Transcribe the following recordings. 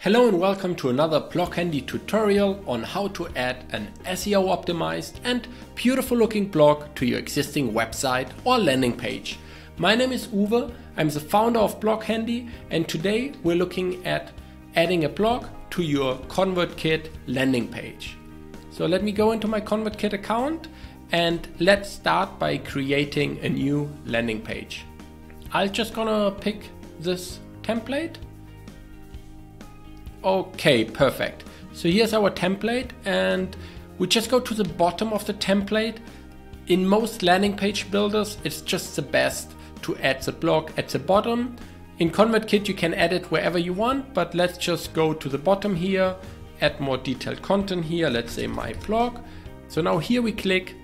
Hello and welcome to another BlogHandy tutorial on how to add an SEO optimized and beautiful looking blog to your existing website or landing page. My name is Uwe, I'm the founder of BlogHandy, and today we're looking at adding a blog to your ConvertKit landing page. So let me go into my ConvertKit account and let's start by creating a new landing page. I'm just gonna pick this template. Okay, perfect. So here's our template and we just go to the bottom of the template. In most landing page builders, it's just the best to add the blog at the bottom. In ConvertKit, you can add it wherever you want, but let's just go to the bottom here, add more detailed content here. Let's say my blog. So now here we click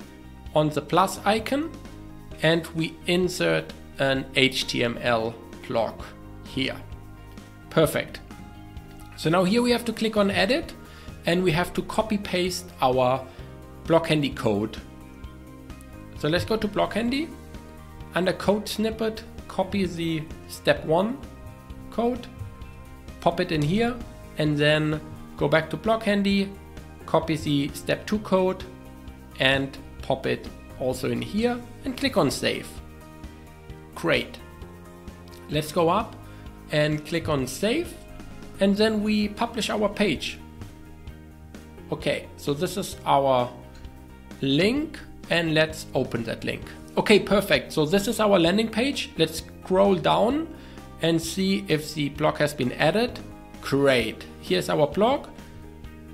on the plus icon and we insert an HTML blog here. Perfect. So now here we have to click on edit and we have to copy paste our BlogHandy code. So let's go to BlogHandy. Under code snippet, copy the step 1 code, pop it in here, and then go back to BlogHandy, copy the step 2 code and pop it also in here and click on save. Great. Let's go up and click on save. And then we publish our page. Okay, so this is our link and let's open that link. Okay, perfect. So this is our landing page. Let's scroll down and see if the blog has been added. Great. Here's our blog.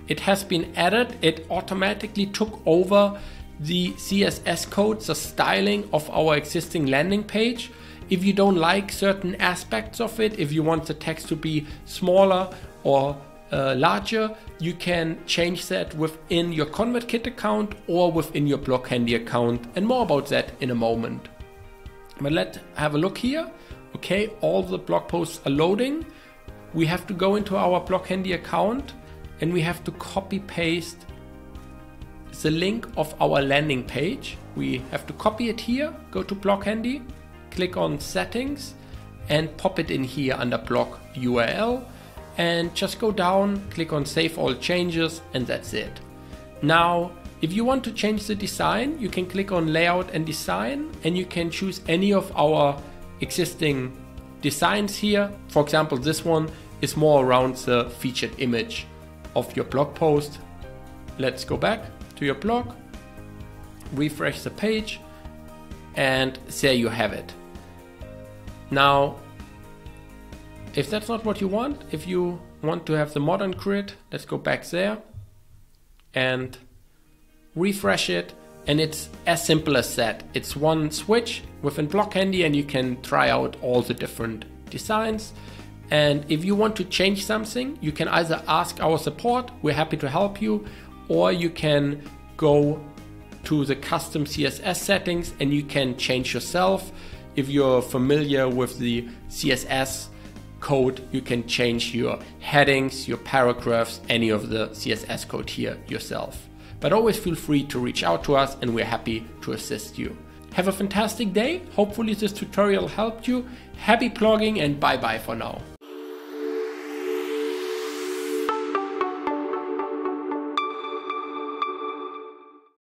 It has been added. It automatically took over the CSS code, the styling of our existing landing page. If you don't like certain aspects of it, if you want the text to be smaller or larger, you can change that within your ConvertKit account or within your BlogHandy account, and more about that in a moment. But let's have a look here. Okay, all the blog posts are loading. We have to go into our BlogHandy account and we have to copy paste the link of our landing page. We have to copy it here, go to BlogHandy, click on settings and pop it in here under blog URL and just go down, click on save all changes, and that's it. Now, if you want to change the design, you can click on layout and design and you can choose any of our existing designs here. For example, this one is more around the featured image of your blog post. Let's go back to your blog, refresh the page, and there you have it. Now, if that's not what you want, if you want to have the modern grid, let's go back there and refresh it. And it's as simple as that. It's one switch within BlogHandy and you can try out all the different designs. And if you want to change something, you can either ask our support, we're happy to help you, or you can go to the custom CSS settings and you can change yourself. If you're familiar with the CSS code, you can change your headings, your paragraphs, any of the CSS code here yourself. But always feel free to reach out to us and we're happy to assist you. Have a fantastic day. Hopefully this tutorial helped you. Happy blogging and bye bye for now.